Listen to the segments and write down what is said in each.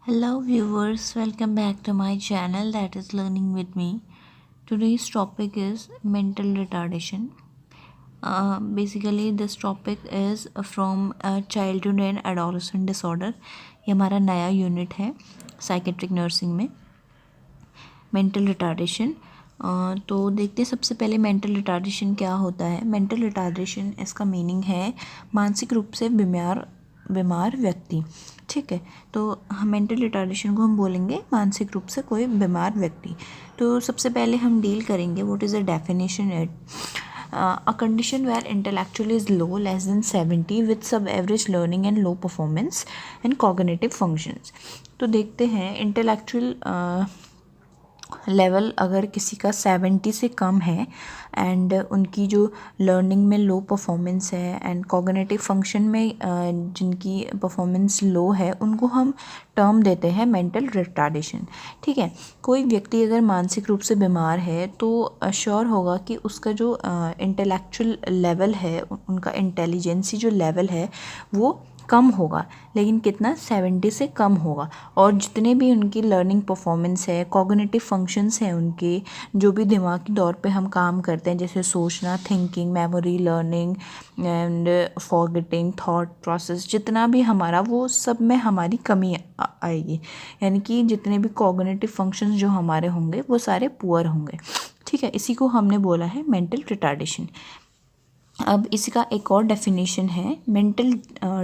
Hello viewers, welcome back to my channel that is Learning with me. Today's topic is mental retardation. Basically this topic is from childhood and adolescent disorder. ये हमारा नया unit है psychiatric nursing में mental retardation. तो देखते हैं सबसे पहले मेंटल रिटार्डेशन क्या होता है। मेंटल रिटार्डेशन इसका मीनिंग है मानसिक रूप से बीमार व्यक्ति। ठीक है, तो मेंटल रिटार्डेशन को हम बोलेंगे मानसिक रूप से कोई बीमार व्यक्ति। तो सबसे पहले हम डील करेंगे what is the definition it a condition where intellectual is low less than 70 with sub average learning and low performance and cognitive functions। तो देखते हैं इंटेलेक्चुअल लेवल अगर किसी का 70 से कम है एंड उनकी जो लर्निंग में लो परफॉर्मेंस है एंड कॉग्निटिव फंक्शन में जिनकी परफॉर्मेंस लो है उनको हम टर्म देते हैं मेंटल रिटार्डेशन। ठीक है, कोई व्यक्ति अगर मानसिक रूप से बीमार है तो श्योर होगा कि उसका जो इंटेलेक्चुअल लेवल है, उनका इंटेलिजेंसी जो लेवल है वो कम होगा, लेकिन कितना 70 से कम होगा। और जितने भी उनकी लर्निंग परफॉर्मेंस है, कॉग्निटिव फंक्शंस हैं उनके, जो भी दिमागी तौर पे हम काम करते हैं जैसे सोचना, thinking, memory, learning and forgetting, thought process, जितना भी हमारा वो सब में हमारी कमी आएगी। यानी कि जितने भी कॉग्निटिव फंक्शंस जो हमारे होंगे वो सारे पुअर होंगे। ठीक है, इसी को हमने बोला है मेंटल रिटार्डेशन। अब इसका एक और डेफिनेशन है मेंटल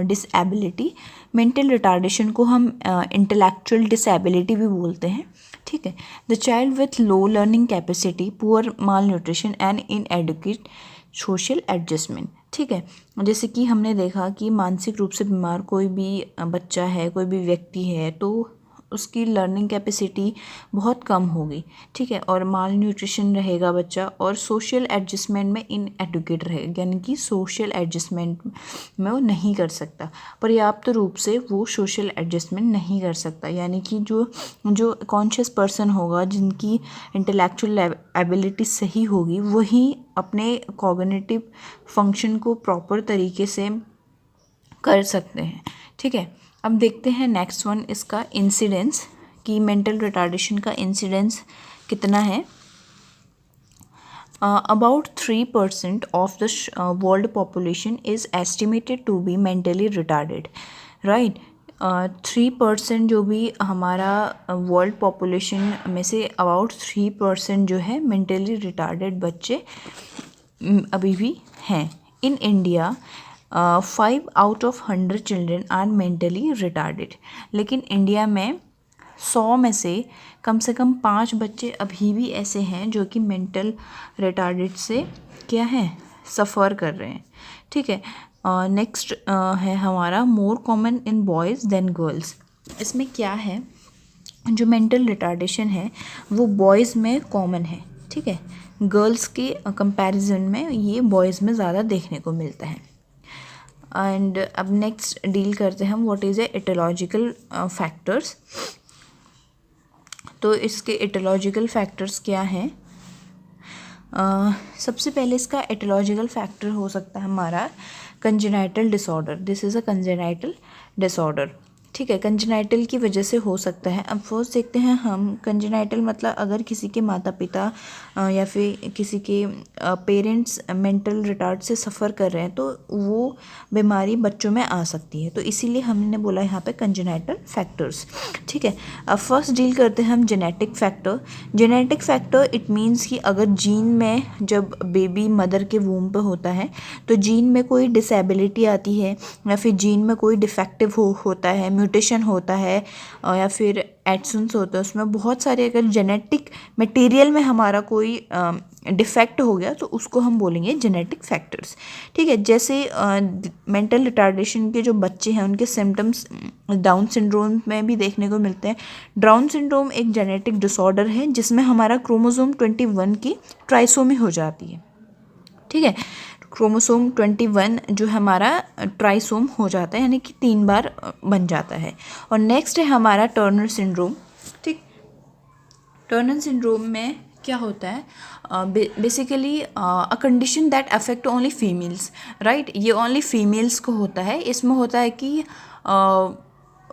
डिसेबिलिटी। मेंटल रिटार्डेशन को हम इंटेलेक्चुअल डिसेबिलिटी भी बोलते हैं। ठीक है, the child with low learning capacity, poor mall nutrition and inadequate social adjustment. ठीक है, जैसे कि हमने देखा कि मानसिक रूप से बीमार कोई भी बच्चा है, कोई भी व्यक्ति है, तो उसकी लर्निंग कैपेसिटी बहुत कम होगी। ठीक है, और माल न्यूट्रिशन रहेगा बच्चा, और सोशल एडजस्टमेंट में इनएडुकेट रहेगा, यानी कि सोशल एडजस्टमेंट में वो नहीं कर सकता, पर्याप्त रूप से वो सोशल एडजस्टमेंट नहीं कर सकता। यानी कि जो कॉन्शियस पर्सन होगा, जिनकी इंटेलेक्चुअल एबिलिटी सही होगी, वही अपने कॉग्निटिव फंक्शन को प्रॉपर तरीके से कर सकते हैं। ठीक है, अब देखते हैं नेक्स्ट वन, इसका इंसिडेंस, कि मेंटल रिटार्डेशन का इंसिडेंस कितना है। About 3% of the world population is estimated to be mentally retarded. Right, 3% जो भी हमारा वर्ल्ड पॉपुलेशन में से अबाउट 3% जो है मेंटली रिटार्डेड बच्चे अभी भी हैं। In India 5 out of 100 children are mentally retarded. लेकिन इंडिया में 100 में से कम 5 बच्चे अभी भी ऐसे हैं जो कि मेंटल रिटार्डेड से क्या है, सफ़र कर रहे हैं। ठीक है, नेक्स्ट है हमारा more common in boys than girls. इसमें क्या है, जो मेंटल रिटार्डेशन है वो बॉयज़ में कॉमन है। ठीक है, गर्ल्स के कंपैरिजन में ये बॉयज़ में ज़्यादा देखने को मिलता है। एंड अब नेक्स्ट डील करते हैं हम what is a aetiological factors. तो इसके एटियोलॉजिकल फैक्टर्स क्या हैं। सबसे पहले इसका एटियोलॉजिकल फैक्टर हो सकता है हमारा congenital disorder. This is a congenital disorder. ठीक है, कंजेनाइटल की वजह से हो सकता है। अब फर्स्ट देखते हैं हम, कंजेनाइटल मतलब अगर किसी के माता पिता या फिर किसी के पेरेंट्स मेंटल रिटार्ड से सफ़र कर रहे हैं तो वो बीमारी बच्चों में आ सकती है। तो इसीलिए हमने बोला यहाँ पे कंजेनाइटल फैक्टर्स। ठीक है, अब फर्स्ट डील करते हैं हम genetic factor. Genetic factor it means कि अगर जीन में, जब बेबी मदर के वूम पे होता है तो जीन में कोई डिसेबिलिटी आती है या फिर जीन में कोई डिफेक्टिव होता है, म्यूटेशन होता है या फिर एड्सन्स होता है, उसमें बहुत सारे अगर जेनेटिक मटेरियल में हमारा कोई डिफेक्ट हो गया तो उसको हम बोलेंगे जेनेटिक फैक्टर्स। ठीक है, जैसे मेंटल रिटार्डेशन के जो बच्चे हैं उनके सिम्टम्स डाउन सिंड्रोम में भी देखने को मिलते हैं। डाउन सिंड्रोम एक जेनेटिक डिसऑर्डर है जिसमें हमारा क्रोमोसोम 21 की ट्राइसोमी हो जाती है। ठीक है, क्रोमोसोम 21 जो हमारा ट्राइसोम हो जाता है, यानी कि 3 बार बन जाता है। और नेक्स्ट है हमारा टर्नर सिंड्रोम। ठीक, टर्नर सिंड्रोम में क्या होता है, basically a condition that affect only females. Right, ये ओनली फीमेल्स को होता है। इसमें होता है कि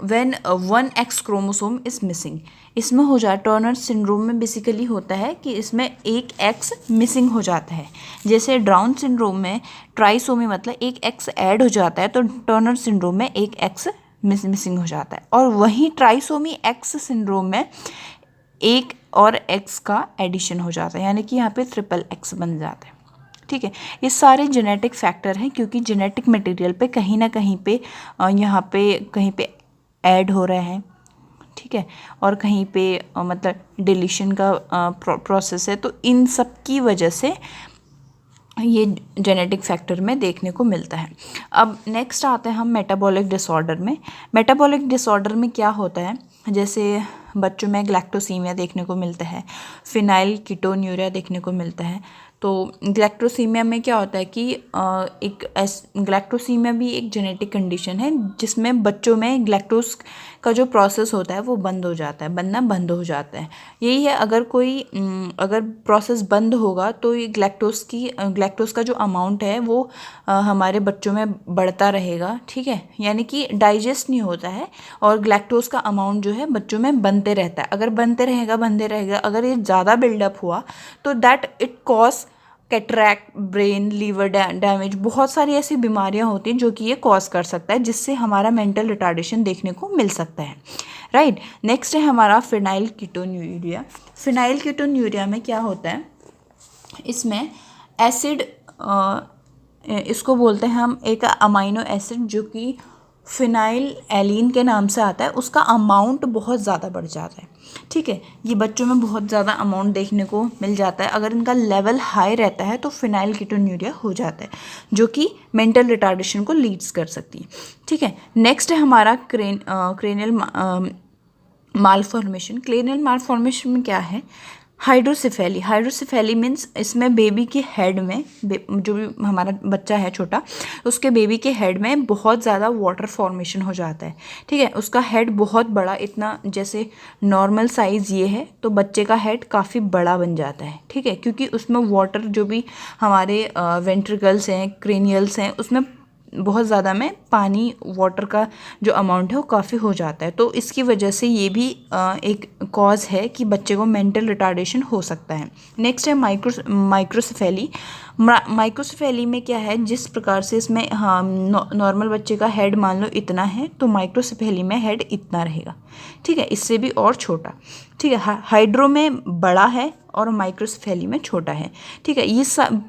when 1X chromosome is missing, इसमें हो जाए टर्नर सिंड्रोम में बेसिकली होता है कि इसमें एक X मिसिंग हो जाता है। जैसे डाउन सिंड्रोम में ट्राइसोमी मतलब एक X ऐड हो जाता है, तो टर्नर सिंड्रोम में एक X मिसिंग हो जाता है। और वहीं ट्राइसोमी X सिंड्रोम में एक और X का एडिशन हो जाता है, यानी कि यहाँ पे ट्रिपल X बन जाता है। ठीक है, ये सारे जेनेटिक फैक्टर हैं, क्योंकि जेनेटिक मटेरियल पे कहीं ना कहीं पे यहाँ पे कहीं पे ऐड हो रहे हैं। ठीक है, और कहीं पे मतलब डिलीशन का प्रोसेस है, तो इन सब की वजह से ये जेनेटिक फैक्टर में देखने को मिलता है। अब नेक्स्ट आते हैं हम मेटाबॉलिक डिसऑर्डर में। मेटाबॉलिक डिसऑर्डर में क्या होता है, जैसे बच्चों में ग्लैक्टोसीमिया देखने को मिलता है, फिनाइल कीटोन्यूरिया देखने को मिलता है। तो ग्लैक्टोसीमिया में क्या होता है कि ग्लैक्टोसीमिया भी एक जेनेटिक कंडीशन है जिसमें बच्चों में ग्लैक्टोज का जो प्रोसेस होता है वो बंद हो जाता है, बनना बंद हो जाता है। यही है, अगर प्रोसेस बंद होगा तो ये ग्लैक्टोज का जो अमाउंट है वो हमारे बच्चों में बढ़ता रहेगा। ठीक है, यानी कि डाइजेस्ट नहीं होता है और ग्लैक्टोज का अमाउंट जो है बच्चों में बनते रहता है। अगर बनते रहेगा, अगर ये ज़्यादा बिल्डअप हुआ तो that it cause cataract, brain, liver damage, बहुत सारी ऐसी बीमारियां होती हैं जो कि ये कॉज कर सकता है, जिससे हमारा मेंटल रिटार्डेशन देखने को मिल सकता है। राइट, नेक्स्ट है हमारा फिनाइल कीटोन्यूरिया। फिनाइल कीटोन्यूरिया में क्या होता है, इसमें एसिड, इसको बोलते हैं हम एक अमाइनो एसिड जो कि फिनाइल एलीन के नाम से आता है, उसका अमाउंट बहुत ज़्यादा बढ़ जाता है। ठीक है, ये बच्चों में बहुत ज़्यादा अमाउंट देखने को मिल जाता है। अगर इनका लेवल हाई रहता है तो फिनाइल कीटोन्यूरिया हो जाता है, जो कि मेंटल रिटार्डेशन को लीड्स कर सकती है। ठीक है, नेक्स्ट है हमारा क्रेनियल मालफॉर्मेशन। क्रेनियल मालफॉर्मेशन में क्या है, हाइड्रोसेफेली। हाइड्रोसेफेली मीन्स इसमें बेबी के हेड में, जो भी हमारा बच्चा है छोटा, उसके बेबी के हेड में बहुत ज़्यादा वाटर फॉर्मेशन हो जाता है। ठीक है, उसका हेड बहुत बड़ा, इतना जैसे नॉर्मल साइज़ ये है तो बच्चे का हेड काफ़ी बड़ा बन जाता है। ठीक है, क्योंकि उसमें वाटर, जो भी हमारे वेंट्रिकल्स हैं, क्रेनियल्स हैं, उसमें बहुत ज़्यादा में पानी, वाटर का जो अमाउंट है वो काफ़ी हो जाता है। तो इसकी वजह से ये भी एक कॉज है कि बच्चे को मेंटल रिटार्डेशन हो सकता है। नेक्स्ट है माइक्रोसेफेली। माइक्रोसेफेली में क्या है, जिस प्रकार से इसमें नॉर्मल बच्चे का हेड मान लो इतना है, तो माइक्रोसेफेली में हेड इतना रहेगा। ठीक है, इससे भी और छोटा। ठीक है, हाइड्रो में बड़ा है और माइक्रोसेफेली में छोटा है। ठीक है, ये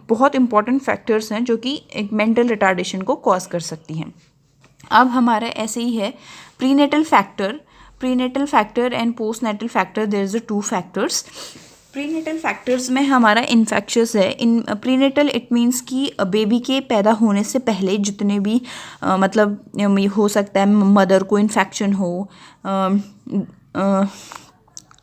बहुत इंपॉर्टेंट फैक्टर्स हैं जो कि एक मेंटल रिटार्डेशन को कॉज कर सकती हैं। अब हमारा ऐसे ही है prenatal factor and postnatal factor. There is 2 factors. Prenatal factors में हमारा इन्फेक्शियस है। इन प्रीनेटल इट मीन्स कि बेबी के पैदा होने से पहले जितने भी मतलब हो सकता है मदर को इन्फेक्शन हो,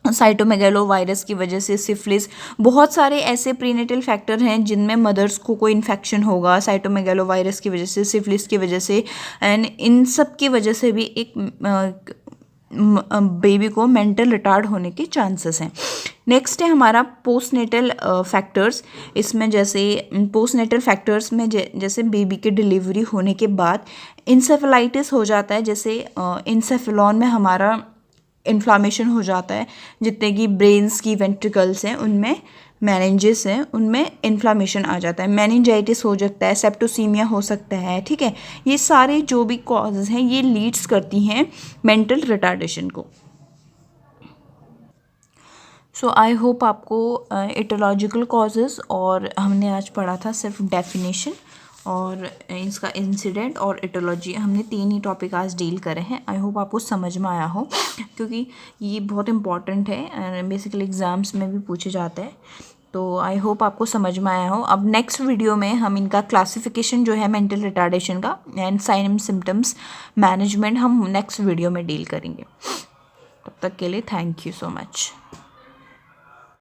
साइटोमेगालो वायरस की वजह से, सिफिलिस, बहुत सारे ऐसे प्रीनेटल फैक्टर हैं जिनमें मदर्स को कोई इन्फेक्शन होगा साइटोमेगालो वायरस की वजह से, सिफिलिस की वजह से, एंड इन सब की वजह से भी एक बेबी को मेंटल रिटार्ड होने के चांसेस हैं। नेक्स्ट है हमारा पोस्टनेटल फैक्टर्स। इसमें जैसे पोस्टनेटल फैक्टर्स में जैसे बेबी के डिलीवरी होने के बाद इंसेफेलाइटिस हो जाता है। जैसे इंसेफेलॉन में हमारा इन्फ्लामेशन हो जाता है, जितने की ब्रेन्स की वेंट्रिकल्स हैं उनमें, मैनेंजेस हैं उनमें इन्फ्लामेशन आ जाता है, मैनिंजाइटिस हो सकता है, सेप्टोसीमिया हो सकता है। ठीक है, ये सारे जो भी कॉजेज़ हैं ये लीड्स करती हैं मेंटल रिटार्डेशन को। सो आई होप आपको एटियोलॉजिकल कॉजेज़ और हमने आज पढ़ा था सिर्फ डेफिनेशन और इसका इंसिडेंट और एटियोलॉजी, हमने 3 ही टॉपिक आज डील करे हैं। आई होप आपको समझ में आया हो, क्योंकि ये बहुत इंपॉर्टेंट है, बेसिकली एग्ज़ाम्स में भी पूछे जाते हैं। तो आई होप आपको समझ में आया हो। अब नेक्स्ट वीडियो में हम इनका क्लासिफिकेशन जो है मेंटल रिटार्डेशन का and sign and symptoms management हम नेक्स्ट वीडियो में डील करेंगे। तब तक के लिए थैंक यू सो मच।